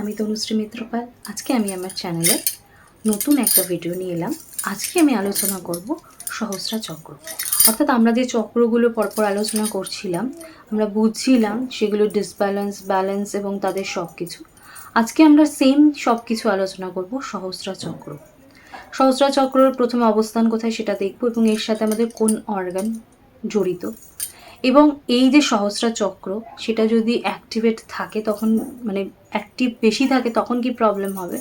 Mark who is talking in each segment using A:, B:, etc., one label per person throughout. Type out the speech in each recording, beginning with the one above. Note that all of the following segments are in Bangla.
A: আমি তনুশ্রী মিত্রপাল। আজকে আমি আমার চ্যানেলে নতুন একটা ভিডিও নিয়ে এলাম। আজকে আমি আলোচনা করব সহস্রা চক্র। অর্থাৎ আমরা যে চক্রগুলো পরপর আলোচনা করছিলাম, আমরা বুঝছিলাম সেগুলো ডিসব্যালেন্স, ব্যালেন্স এবং তাদের সব কিছু। আজকে আমরা সেম সব কিছু আলোচনা করব সহস্রা চক্র। সহস্রা চক্রের প্রথমে অবস্থান কোথায় সেটা দেখব এবং এর সাথে আমাদের কোন অর্গান জড়িত, এবং এই যে সহস্রা চক্র সেটা যদি অ্যাক্টিভেট থাকে তখন মানে অ্যাক্টিভ বেশি থাকে তখন কি প্রবলেম হবে,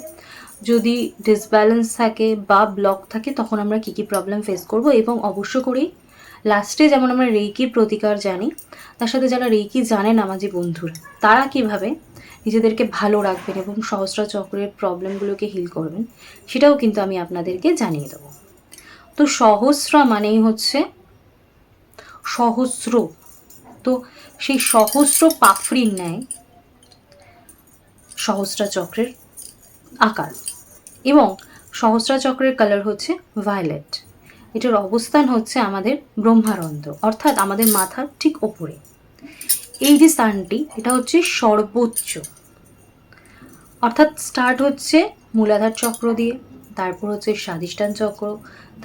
A: যদি ডিসব্যালেন্স থাকে বা ব্লক থাকে তখন আমরা কী কী প্রবলেম ফেস করব, এবং অবশ্য করেই লাস্টে যেমন আমরা রেইকির প্রতিকার জানি, তার সাথে যারা রেইকি জানেন আমার যে বন্ধুরা, তারা কীভাবে নিজেদেরকে ভালো রাখবেন এবং সহস্রা চক্রের প্রবলেমগুলোকে হিল করবেন সেটাও কিন্তু আমি আপনাদেরকে জানিয়ে দেবো। তো সহস্রা মানেই হচ্ছে সহস্র, তো সেই সহস্র পাফড়ির ন্যায় সহস্রা চক্রের আকার, এবং সহস্রা চক্রের কালার হচ্ছে ভায়োলেট। এটার অবস্থান হচ্ছে আমাদের ব্রহ্মারন্ধ্র, অর্থাৎ আমাদের মাথার ঠিক ওপরে। এই যে স্থানটি, এটা হচ্ছে সর্বোচ্চ, অর্থাৎ স্টার্ট হচ্ছে মূলাধার চক্র দিয়ে, তারপর হচ্ছে স্বাধিষ্ঠান চক্র,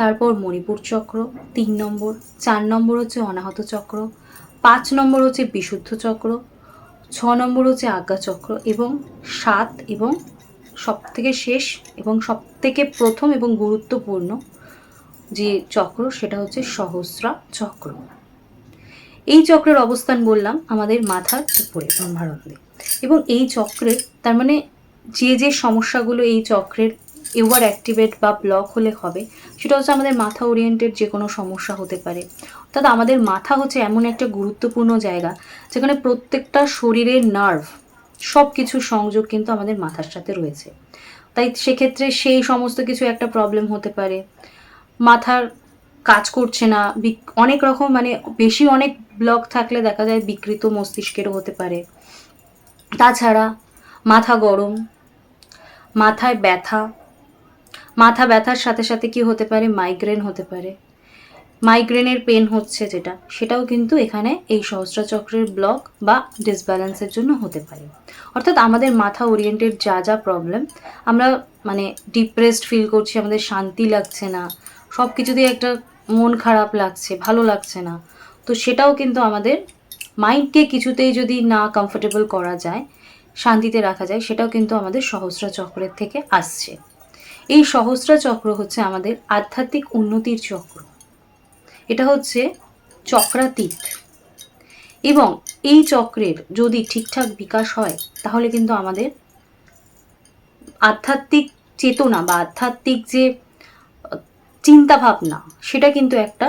A: তারপর মণিপুর চক্র 3 নম্বর, 4 নম্বর হচ্ছে অনাহত চক্র, 5 নম্বর হচ্ছে বিশুদ্ধ চক্র, 6 নম্বর হচ্ছে আজ্ঞা চক্র, এবং 7 এবং সবথেকে শেষ এবং সবথেকে প্রথম এবং গুরুত্বপূর্ণ যে চক্র সেটা হচ্ছে সহস্রা চক্র। এই চক্রের অবস্থান বললাম আমাদের মাথার উপরে ব্রহ্মারন্ধ্রে, এবং এই চক্রের তার মানে যে যে সমস্যাগুলো এই চক্রের ওভার অ্যাক্টিভেট বা ব্লক হলে হবে সেটা হচ্ছে আমাদের মাথা ওরিয়েন্টেড যে কোনো সমস্যা হতে পারে। অর্থাৎ আমাদের মাথা হচ্ছে এমন একটা গুরুত্বপূর্ণ জায়গা যেখানে প্রত্যেকটা শরীরের নার্ভ সব কিছুর সংযোগ কিন্তু আমাদের মাথার সাথে রয়েছে। তাই সেক্ষেত্রে সেই সমস্ত কিছু একটা প্রবলেম হতে পারে, মাথার কাজ করছে না, অনেক রকম মানে বেশি অনেক ব্লক থাকলে দেখা যায় বিকৃত মস্তিষ্কেরও হতে পারে। তাছাড়া মাথা গরম, মাথায় ব্যথা, মাথা ব্যথার সাথে সাথে কি হতে পারে, মাইগ্রেন হতে পারে। মাইগ্রেনের পেন হচ্ছে যেটা, সেটাও কিন্তু এখানে এই সহস্রা চক্রের ব্লক বা ডিসব্যালেন্সের জন্য হতে পারে। অর্থাৎ আমাদের মাথা ওরিয়েন্টেড যা যা প্রবলেম, আমরা মানে ডিপ্রেসড ফিল করছি, আমাদের শান্তি লাগছে না, সব কিছুতেই একটা মন খারাপ লাগছে, ভালো লাগছে না, তো সেটাও কিন্তু আমাদের মাইন্ডকে কিছুতেই যদি না কমফোর্টেবল করা যায়, শান্তিতে রাখা যায়, সেটাও কিন্তু আমাদের সহস্রা চক্রের থেকে আসছে। এই সহস্রা চক্র হচ্ছে আমাদের আধ্যাত্মিক উন্নতির চক্র, এটা হচ্ছে চক্রাতীত, এবং এই চক্রের যদি ঠিকঠাক বিকাশ হয় তাহলে কিন্তু আমাদের আধ্যাত্মিক চেতনা বা আধ্যাত্মিক যে চিন্তা ভাবনা সেটা কিন্তু একটা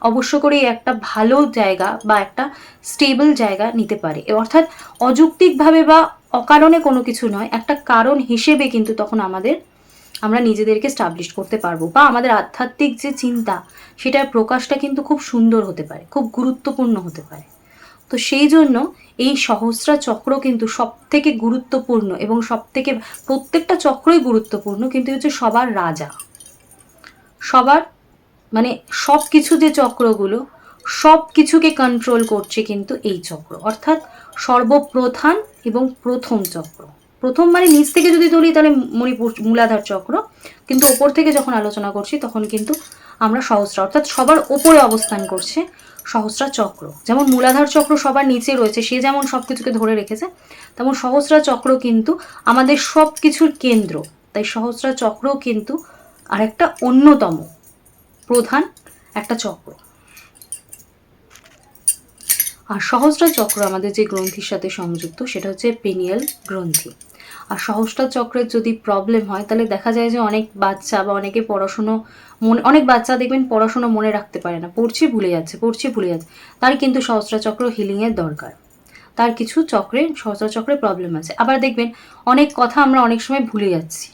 A: অবশ্য করেই একটা ভালো জায়গা বা একটা স্টেবল জায়গা নিতে পারে। অর্থাৎ অযৌক্তিকভাবে বা অকারণে কোনো কিছু নয়, একটা কারণ হিসেবে কিন্তু তখন আমরা নিজেদেরকে স্টাবলিশ করতে পারবো, বা আমাদের আধ্যাত্মিক যে চিন্তা সেটার প্রকাশটা কিন্তু খুব সুন্দর হতে পারে, খুব গুরুত্বপূর্ণ হতে পারে। তো সেই জন্য এই সহস্রা চক্র কিন্তু সব থেকে গুরুত্বপূর্ণ, এবং সব থেকে প্রত্যেকটা চক্রই গুরুত্বপূর্ণ, কিন্তু হচ্ছে সবার রাজা, সবার মানে সব কিছু যে চক্রগুলো সব কিছুকে কন্ট্রোল করছে কিন্তু এই চক্র, অর্থাৎ সর্বপ্রধান এবং প্রথম চক্র। প্রথম মানে নিচ থেকে যদি ধরি তাহলে মূলাধার চক্র, কিন্তু ওপর থেকে যখন আলোচনা করছি তখন কিন্তু আমরা সহস্রা, অর্থাৎ সবার ওপরে অবস্থান করছে সহস্রা চক্র। যেমন মূলাধার চক্র সবার নিচে রয়েছে, সে যেমন সব কিছুকে ধরে রেখেছে, তেমন সহস্রা চক্র কিন্তু আমাদের সব কিছুর কেন্দ্র। তাই সহস্রা চক্রও কিন্তু আরেকটা অন্যতম প্রধান একটা চক্র। আর সহস্রা চক্র আমাদের যে গ্রন্থির সাথে সংযুক্ত সেটা হচ্ছে পেনিয়াল গ্রন্থি। আর সহস্রা চক্রের যদি প্রবলেম হয় তাহলে দেখা যায় যে অনেক বাচ্চা বা অনেকে অনেক বাচ্চা দেখবেন পড়াশুনো মনে রাখতে পারে না, পড়ছে ভুলে যাচ্ছে। তার কিন্তু সহস্রা চক্র হিলিংয়ের দরকার, তার কিছু সহস্রা চক্রে প্রবলেম আছে। আবার দেখবেন অনেক কথা আমরা অনেক সময় ভুলে যাচ্ছি,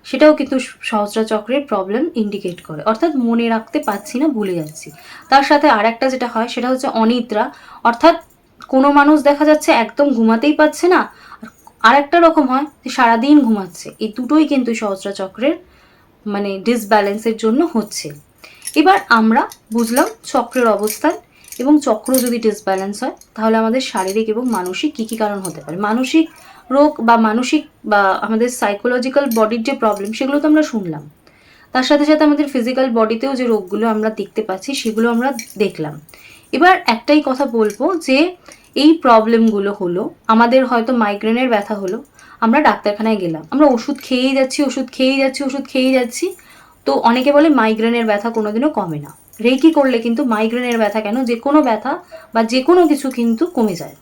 A: সেটাও কিন্তু সহস্রা চক্রের প্রবলেম ইন্ডিকেট করে, অর্থাৎ মনে রাখতে পারছি না, ভুলে যাচ্ছি। তার সাথে আরেকটা যেটা হয় সেটা হচ্ছে অনিদ্রা, অর্থাৎ কোনো মানুষ দেখা যাচ্ছে একদম ঘুমাতেই পাচ্ছে না, আর একটা রকম হয় যে সারাদিন ঘুমাচ্ছে। এই দুটোই কিন্তু সহস্রা চক্রের মানে ডিসব্যালেন্সের জন্য হচ্ছে। এবার আমরা বুঝলাম চক্রের অবস্থান, এবং চক্র যদি ডিসব্যালেন্স হয় তাহলে আমাদের শারীরিক এবং মানসিক কী কী কারণ হতে পারে। মানসিক রোগ বা মানসিক বা আমাদের সাইকোলজিক্যাল বডির যে প্রবলেম সেগুলো তো আমরা শুনলাম, তার সাথে সাথে আমাদের ফিজিক্যাল বডিতেও যে রোগগুলো আমরা দেখতে পাচ্ছি সেগুলো আমরা দেখলাম। এবার একটাই কথা বলবো যে এই প্রবলেমগুলো হলো, আমাদের হয়তো মাইগ্রেনের ব্যথা হলো, আমরা ডাক্তারখানায় গেলাম, আমরা ওষুধ খেয়েই যাচ্ছি। তো অনেকে বলে মাইগ্রেনের ব্যথা কোনোদিনও কমে না। রেকি করলে কিন্তু মাইগ্রেনের ব্যথা কেন, যে কোনো ব্যথা বা যে কোনো কিছু কিন্তু কমে যায়।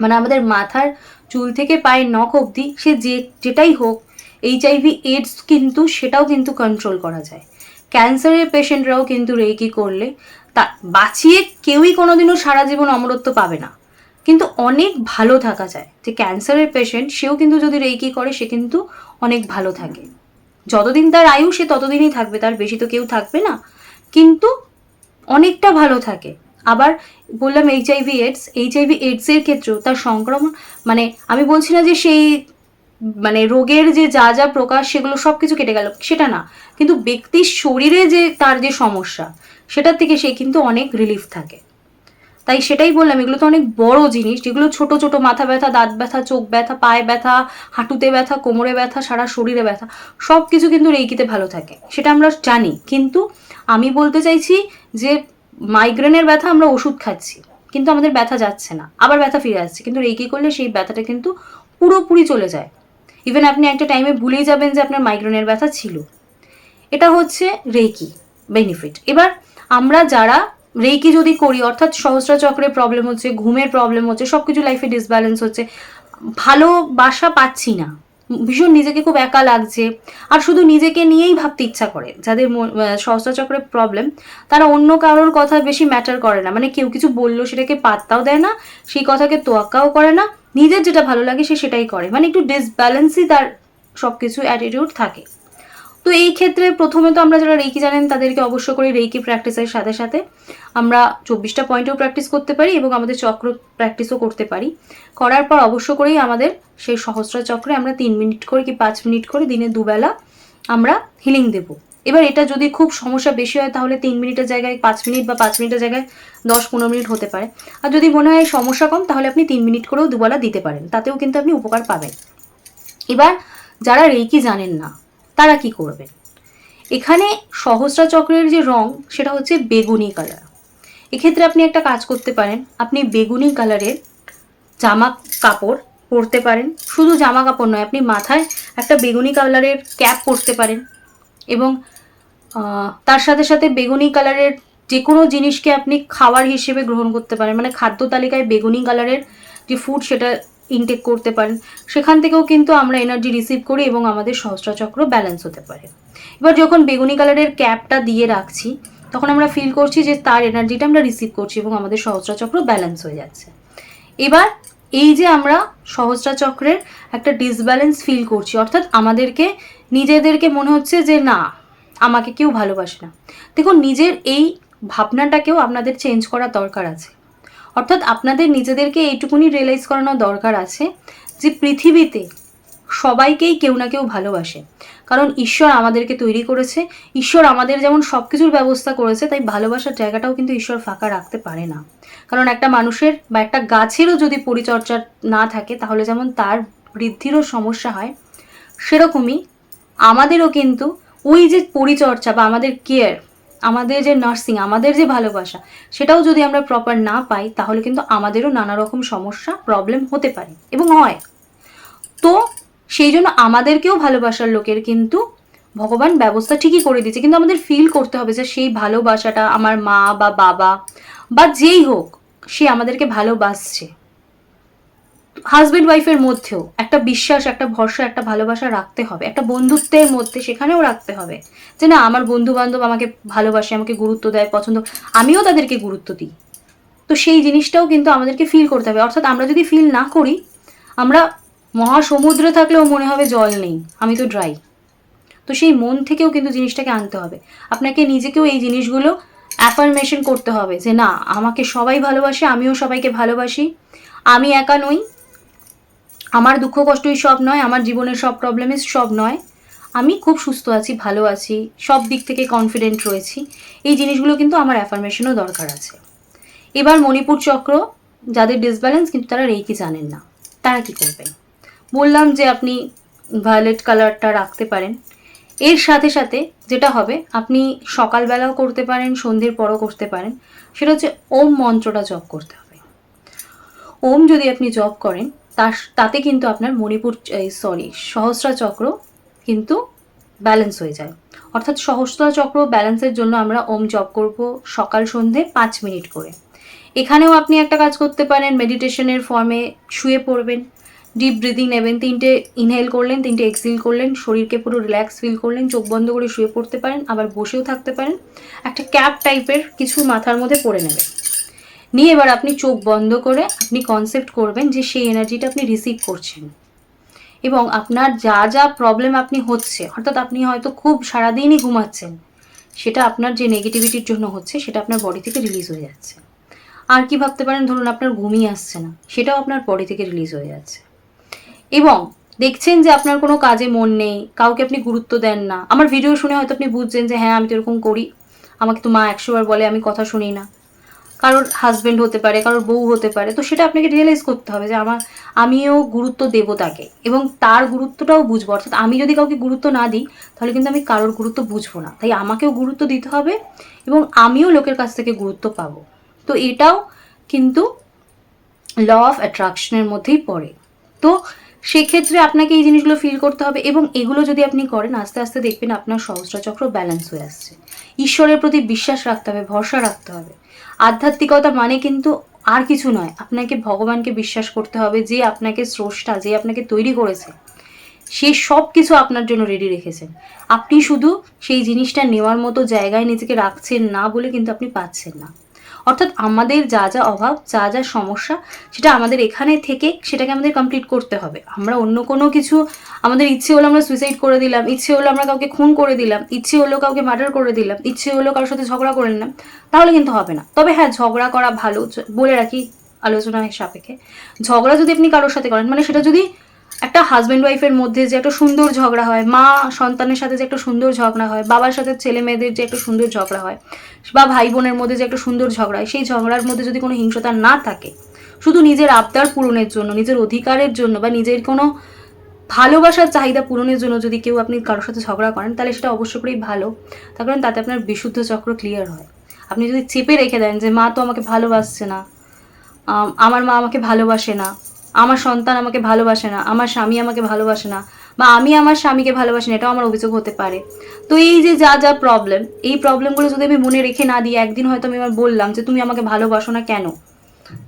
A: মানে আমাদের মাথার চুল থেকে পায়ের নখ অবধি সে যেটাই হোক, এইচআইভি এইডস কিন্তু সেটাও কিন্তু কন্ট্রোল করা যায়। ক্যান্সারের পেশেন্টরাও কিন্তু রেকি করলে তা বাঁচিয়ে কেউই কোনোদিনও সারা জীবন অমরত্ব পাবে না, কিন্তু অনেক ভালো থাকা যায়। যে ক্যান্সারের পেশেন্ট সেও কিন্তু যদি রেকি করে সে কিন্তু অনেক ভালো থাকে, যতদিন তার আয়ু সে ততদিনই থাকবে, তার বেশি তো কেউ থাকবে না, কিন্তু অনেকটা ভালো থাকে। আবার বললাম এইচআইভি এইডসের ক্ষেত্রেও তার সংক্রমণ, মানে আমি বলছি না যে সেই মানে রোগের যে যা যা প্রকাশ সেগুলো সব কিছু কেটে গেল, সেটা না, কিন্তু ব্যক্তির শরীরে যে তার যে সমস্যা সেটার থেকে সে কিন্তু অনেক রিলিফ থাকে। তাই সেটাই বললাম, এগুলো তো অনেক বড় জিনিস, যেগুলো ছোট ছোট মাথা ব্যথা, দাঁত ব্যথা, চোখ ব্যথা, পায়ে ব্যথা, হাঁটুতে ব্যথা, কোমরে ব্যথা, সারা শরীরে ব্যথা, সব কিছু কিন্তু রেইকিতে ভালো থাকে, সেটা আমরা জানি। কিন্তু আমি বলতে চাইছি যে মাইগ্রেনের ব্যথা আমরা ওষুধ খাচ্ছি কিন্তু আমাদের ব্যথা যাচ্ছে না, আবার ব্যথা ফিরে আসছে, কিন্তু রেইকি করলে সেই ব্যথাটা কিন্তু পুরোপুরি চলে যায়। ইভেন আপনি একটা টাইমে ভুলেই যাবেন যে আপনার মাইগ্রেনের ব্যথা ছিল। এটা হচ্ছে রেইকি বেনিফিট। এবার আমরা যারা রেইকি যদি করি, অর্থাৎ সহস্র চক্রের প্রবলেম হচ্ছে, ঘুমের প্রবলেম হচ্ছে, সব কিছু লাইফে ডিসব্যালেন্স হচ্ছে, ভালোবাসা পাচ্ছি না, ভীষণ নিজেকে খুব একা লাগছে, আর শুধু নিজেকে নিয়েই ভাবতে ইচ্ছা করে, যাদের সহস্র চক্রের প্রবলেম তারা অন্য কারোর কথা বেশি ম্যাটার করে না, মানে কেউ কিছু বললো সেটাকে পাত্তাও দেয় না, সেই কথাকে তোয়াক্কাও করে না, নিজের যেটা ভালো লাগে সে সেটাই করে, মানে একটু ডিসব্যালেন্সই তার সব কিছু অ্যাটিটিউড থাকে। তো এই ক্ষেত্রে প্রথমে তো আমরা যারা রেইকি জানেন তাদেরকে অবশ্য করে রেইকি প্র্যাকটিসের সাথে সাথে আমরা 24টা পয়েন্টেও প্র্যাকটিস করতে পারি এবং আমাদের চক্র প্র্যাকটিসও করতে পারি। করার পর অবশ্য করেই আমাদের সেই সহস্র চক্রে আমরা 3 মিনিট করে কি 5 মিনিট করে দিনে দুবেলা আমরা হিলিং দেব। এবার এটা যদি খুব সমস্যা বেশি হয় তাহলে 3 মিনিটের জায়গায় 5 মিনিট বা 5 মিনিটের জায়গায় 10-15 মিনিট হতে পারে। আর যদি মনে হয় সমস্যা কম তাহলে আপনি 3 মিনিট করেও দুবেলা দিতে পারেন, তাতেও কিন্তু আপনি উপকার পাবেন। এবার যারা রেইকি জানেন না তারা কি করবেন, এখানে সহস্রা চক্রের যে রং সেটা হচ্ছে বেগুনি কালার। এক্ষেত্রে আপনি একটা কাজ করতে পারেন, আপনি বেগুনি কালারের জামা কাপড় পরতে পারেন, শুধু জামা কাপড় নয়, আপনি মাথায় একটা বেগুনি কালারের ক্যাপ পরতে পারেন এবং তার সাথে সাথে বেগুনি কালারের যে কোনো জিনিসকে আপনি খাবার হিসেবে গ্রহণ করতে পারেন, মানে খাদ্য তালিকায় বেগুনি কালারের যে ফুড সেটা ইনটেক করতে পারেন, সেখান থেকেও কিন্তু আমরা এনার্জি রিসিভ করি এবং আমাদের সহস্রচক্র ব্যালেন্স হতে পারে। এবার যখন বেগুনি কালারের ক্যাপটা দিয়ে রাখছি তখন আমরা ফিল করছি যে তার এনার্জিটা আমরা রিসিভ করছি এবং আমাদের সহস্রচক্র ব্যালেন্স হয়ে যাচ্ছে। এবার এই যে আমরা সহস্রচক্রের একটা ডিসব্যালেন্স ফিল করছি, অর্থাৎ আমাদেরকে নিজেদেরকে মনে হচ্ছে যে না আমাকে কেউ ভালোবাসে না, দেখুন নিজের এই ভাবনাটাকেও আপনাদের চেঞ্জ করা দরকার আছে। অর্থাৎ আপনাদের নিজেদেরকে এইটুকুনি রিয়েলাইজ করানো দরকার আছে যে পৃথিবীতে সবাইকেই কেউ না কেউ ভালোবাসে, কারণ ঈশ্বর আমাদেরকে তৈরি করেছে, ঈশ্বর আমাদের যেমন সব কিছুর ব্যবস্থা করেছে, তাই ভালোবাসার জায়গাটাও কিন্তু ঈশ্বর ফাঁকা রাখতে পারে না। কারণ একটা মানুষের বা একটা গাছেরও যদি পরিচর্যা না থাকে তাহলে যেমন তার বৃদ্ধিরও সমস্যা হয়, সেরকমই আমাদেরও কিন্তু ওই যে পরিচর্যা বা আমাদের কেয়ার, আমাদের যে নার্সিং, আমাদের যে ভালোবাসা, সেটাও যদি আমরা প্রপার না পাই তাহলে কিন্তু আমাদেরও নানা রকম সমস্যা প্রবলেম হতে পারে এবং হয়। তো সেই জন্য আমাদেরকেও ভালোবাসার লোকের কিন্তু ভগবান ব্যবস্থা ঠিকই করে দিয়েছে, কিন্তু আমাদের ফিল করতে হবে যে সেই ভালোবাসাটা আমার মা বা বাবা বা যেই হোক সে আমাদেরকে ভালোবাসছে। হাজব্যান্ড ওয়াইফের মধ্যেও একটা বিশ্বাস, একটা ভরসা, একটা ভালোবাসা রাখতে হবে, একটা বন্ধুত্বের মধ্যে সেখানেও রাখতে হবে যে না আমার বন্ধু বান্ধব আমাকে ভালোবাসে, আমাকে গুরুত্ব দেয়, পছন্দ, আমিও তাদেরকে গুরুত্ব দিই। তো সেই জিনিসটাও কিন্তু আমাদেরকে ফিল করতে হবে। অর্থাৎ আমরা যদি ফিল না করি, আমরা মহাসমুদ্রে থাকলেও মনে হবে জল নেই, আমি তো ড্রাই। তো সেই মন থেকেও কিন্তু জিনিসটাকে আনতে হবে, আপনাকে নিজেকেও এই জিনিসগুলো অ্যাফার্মেশন করতে হবে যে না আমাকে সবাই ভালোবাসে, আমিও সবাইকে ভালোবাসি, আমি একা নই, আমার দুঃখ কষ্টই সব নয়, আমার জীবনের সব প্রবলেমই সব নয়, আমি খুব সুস্থ আছি, ভালো আছি, সব দিক থেকে কনফিডেন্ট রয়েছি। এই জিনিসগুলো কিন্তু আমার অ্যাফার্মেশনও দরকার আছে। এবার মণিপুর চক্র যাদের ডিসব্যালেন্স কিন্তু তারা রেইকি জানেন না, তারা কি করবেন? বললাম যে আপনি ভায়োলেট কালারটা রাখতে পারেন। এর সাথে সাথে যেটা হবে, আপনি সকালবেলাও করতে পারেন, সন্ধ্যের পরও করতে পারেন, সেটা হচ্ছে ওম মন্ত্রটা জপ করতে হবে। ওম যদি আপনি জপ করেন তাতে কিন্তু আপনার মণিপুর সহস্রা চক্র কিন্তু ব্যালেন্স হয়ে যায়। অর্থাৎ সহস্রা চক্র ব্যালেন্সের জন্য আমরা ওম জপ করব সকাল সন্ধে 5 মিনিট করে। এখানেও আপনি একটা কাজ করতে পারেন, মেডিটেশনের ফর্মে শুয়ে পড়বেন, ডিপ ব্রিদিং নেবেন, 3টে ইনহেল করলেন, 3টে এক্সহেল করলেন, শরীরকে পুরো রিল্যাক্স ফিল করলেন, চোখ বন্ধ করে শুয়ে পড়তে পারেন, আবার বসেও থাকতে পারেন। একটা ক্যাপ টাইপের কিছু মাথার মধ্যে পরে নেবেন, নিয়ে এবার আপনি চোখ বন্ধ করে আপনি কনসেপ্ট করবেন যে সেই এনার্জিটা আপনি রিসিভ করছেন, এবং আপনার যা যা প্রবলেম আপনি হচ্ছে, অর্থাৎ আপনি হয়তো খুব সারাদিনই ঘুমাচ্ছেন, সেটা আপনার যে নেগেটিভিটির জন্য হচ্ছে সেটা আপনার বডি থেকে রিলিজ হয়ে যাচ্ছে। আর কি ভাবতে পারেন, ধরুন আপনার ঘুমই আসছে না, সেটাও আপনার বডি থেকে রিলিজ হয়ে যাচ্ছে। এবং দেখছেন যে আপনার কোনো কাজে মন নেই, কাউকে আপনি গুরুত্ব দেন না। আমার ভিডিও শুনে হয়তো আপনি বুঝছেন যে হ্যাঁ আমি তো এরকম করি, আমাকে তো মা 100 বার বলে, আমি কথা শুনি না। কারোর হাজব্যান্ড হতে পারে, কারোর বউ হতে পারে, তো সেটা আপনাকে রিয়েলাইজ করতে হবে যে আমিও গুরুত্ব দেবো তাকে, এবং তার গুরুত্বটাও বুঝবো। অর্থাৎ আমি যদি কাউকে গুরুত্ব না দিই তাহলে কিন্তু আমি কারোর গুরুত্ব বুঝবো না, তাই আমাকেও গুরুত্ব দিতে হবে এবং আমিও লোকের কাছ থেকে গুরুত্ব পাবো। তো এটাও কিন্তু ল অফ অ্যাট্রাকশনের মধ্যেই পড়ে। তো সেক্ষেত্রে আপনাকে এই জিনিসগুলো ফিল করতে হবে, এবং এগুলো যদি আপনি করেন আস্তে আস্তে দেখবেন আপনার সহস্রচক্র ব্যালেন্স হয়ে আসছে। ঈশ্বরের প্রতি বিশ্বাস রাখতে হবে, ভরসা রাখতে হবে। আধ্যাত্মিকতা মানে কিন্তু আর কিছু নয়, আপনাকে ভগবানকে বিশ্বাস করতে হবে, যে আপনাকে স্রষ্টা, যে আপনাকে তৈরি করেছে, সে সব কিছু আপনার জন্য রেডি রেখেছেন। আপনি শুধু সেই জিনিসটা নেওয়ার মতো জায়গায় নিজেকে রাখছেন না বলে কিন্তু আপনি পাচ্ছেন না। অর্থাৎ আমাদের যা যা অভাব, যা যা সমস্যা, সেটা আমাদের এখানে থেকে সেটাকে আমাদের কমপ্লিট করতে হবে। আমরা অন্য কোনো কিছু, আমাদের ইচ্ছে হলো আমরা সুইসাইড করে দিলাম, ইচ্ছে হলো আমরা কাউকে খুন করে দিলাম, ইচ্ছে হলো কাউকে মার্ডার করে দিলাম, ইচ্ছে হলো কারোর সাথে ঝগড়া করে নিলাম, তাহলে কিন্তু হবে না। তবে হ্যাঁ, ঝগড়া করা ভালো, বলে রাখি আলোচনার সাপেক্ষে, ঝগড়া যদি আপনি কারোর সাথে করেন, মানে সেটা যদি একটা হাজব্যান্ড ওয়াইফের মধ্যে যে একটা সুন্দর ঝগড়া হয়, মা সন্তানের সাথে যে একটা সুন্দর ঝগড়া হয়, বাবার সাথে ছেলে মেয়েদের যে একটা সুন্দর ঝগড়া হয়, বা ভাই বোনের মধ্যে যে একটা সুন্দর ঝগড়া হয়, সেই ঝগড়ার মধ্যে যদি কোনো হিংসতা না থাকে, শুধু নিজের আবদার পূরণের জন্য, নিজের অধিকারের জন্য, বা নিজের কোনো ভালোবাসার চাহিদা পূরণের জন্য যদি কেউ আপনি কারোর সাথে ঝগড়া করেন, তাহলে সেটা অবশ্য করেই ভালো। তার কারণ তাতে আপনার বিশুদ্ধ চক্র ক্লিয়ার হয়। আপনি যদি চেপে রেখে দেন যে মা তো আমাকে ভালোবাসছে না, আমার মা আমাকে ভালোবাসে না, আমার সন্তান আমাকে ভালোবাসে না, আমার স্বামী আমাকে ভালোবাসে না, বা আমি আমার স্বামীকে ভালোবাসি না, এটাও আমার অভিযোগ হতে পারে। তো এই যে যা যা প্রবলেম, এই প্রবলেমগুলো যদি আমি মনে রেখে না দিই, একদিন হয়তো আমি আমার বললাম যে তুমি আমাকে ভালোবাসো না কেন,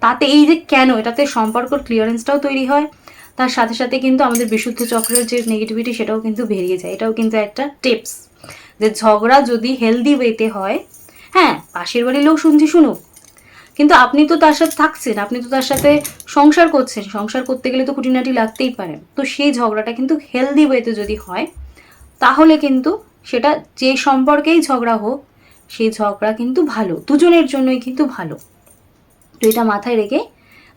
A: তাতে এই যে কেন, এটাতে সম্পর্কর ক্লিয়ারেন্সটাও তৈরি হয়, তার সাথে সাথে কিন্তু আমাদের বিশুদ্ধ চক্রের যে নেগেটিভিটি সেটাও কিন্তু বেরিয়ে যায়। এটাও কিন্তু একটা টিপস, যে ঝগড়া যদি হেলদি ওয়েতে হয়, হ্যাঁ পাশের বাড়ির লোক শুনুক, কিন্তু আপনি তো তার সাথে থাকছেন, আপনি তো তার সাথে সংসার করছেন, সংসার করতে গেলে তো খুঁটিনাটি লাগতেই পারে। তো সেই ঝগড়াটা কিন্তু হেলদি ওয়েতে যদি হয়, তাহলে কিন্তু সেটা যে সম্পর্কেই ঝগড়া হোক, সেই ঝগড়া কিন্তু ভালো, দুজনের জন্যই কিন্তু ভালো। তো এটা মাথায় রেখে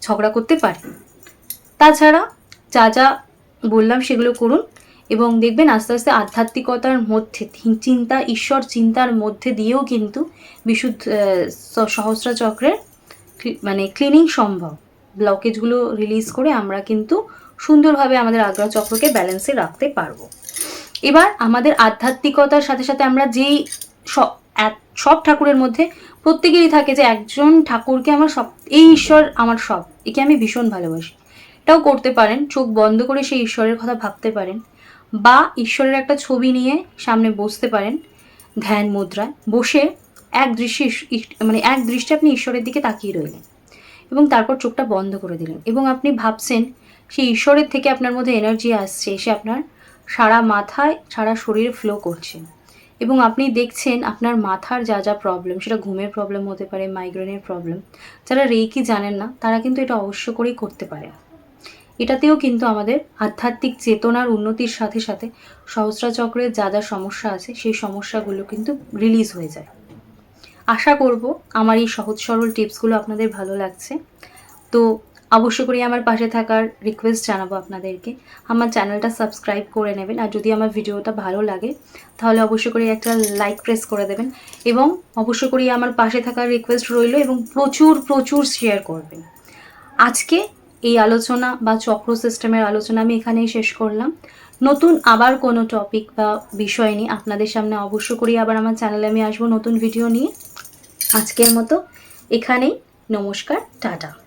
A: ঝগড়া করতে পারে। তাছাড়া যা যা বললাম সেগুলো করুন, এবং দেখবেন আস্তে আস্তে আধ্যাত্মিকতার মধ্যে চিন্তা, ঈশ্বর চিন্তার মধ্যে দিয়েও কিন্তু বিশুদ্ধ সহস্র চক্রের মানে ক্লিনিং সম্ভব। ব্লকেজগুলো রিলিজ করে আমরা কিন্তু সুন্দরভাবে আমাদের আগ্রা চক্রকে ব্যালেন্সে রাখতে পারবো। এবার আমাদের আধ্যাত্মিকতার সাথে সাথে আমরা যেই সব ঠাকুরের মধ্যে প্রত্যেকেরই থাকে যে একজন ঠাকুরকে আমার সব, এই ঈশ্বর আমার সব, একে আমি ভীষণ ভালোবাসি, এটাও করতে পারেন। চোখ বন্ধ করে সেই ঈশ্বরের কথা ভাবতে পারেন, বা ঈশ্বরের একটা ছবি নিয়ে সামনে বসতে পারেন ধ্যান মুদ্রায় বসে, এক দৃষ্টি আপনি ঈশ্বরের দিকে তাকিয়ে রইলেন, এবং তারপর চোখটা বন্ধ করে দিলেন, এবং আপনি ভাবছেন সেই ঈশ্বরের থেকে আপনার মধ্যে এনার্জি আসছে, এসে আপনার সারা মাথায়, সারা শরীরে ফ্লো করছে, এবং আপনি দেখছেন আপনার মাথার যা যা প্রবলেম, সেটা ঘুমের প্রবলেম হতে পারে, মাইগ্রেনের প্রবলেম, যারা রেকি জানেন না তারা কিন্তু এটা অবশ্য করেই করতে পারে। এটাতেও কিন্তু আমাদের আধ্যাত্মিক চেতনার উন্নতির সাথে সাথে সহস্রাচক্রের যা যা সমস্যা আছে সেই সমস্যাগুলো কিন্তু রিলিজ হয়ে যায়। আশা করব আমার এই সহজ সরল টিপসগুলো আপনাদের ভালো লাগছে। তো অবশ্য করে আমার পাশে থাকার রিকোয়েস্ট জানাবো আপনাদেরকে, আমার চ্যানেলটা সাবস্ক্রাইব করে নেবেন, আর যদি আমার ভিডিওটা ভালো লাগে তাহলে অবশ্য করে একটা লাইক প্রেস করে দেবেন, এবং অবশ্য করে আমার পাশে থাকার রিকোয়েস্ট রইল, এবং প্রচুর প্রচুর শেয়ার করবেন। আজকে এই আলোচনা বা চক্র সিস্টেমের আলোচনা আমি এখানেই শেষ করলাম। নতুন আবার কোনো টপিক বা বিষয় নিয়ে আপনাদের সামনে অবশ্য করি আবার আমার চ্যানেলে আমি আসবো নতুন ভিডিও নিয়ে। আজকের মতো এখানেই, নমস্কার, টাটা।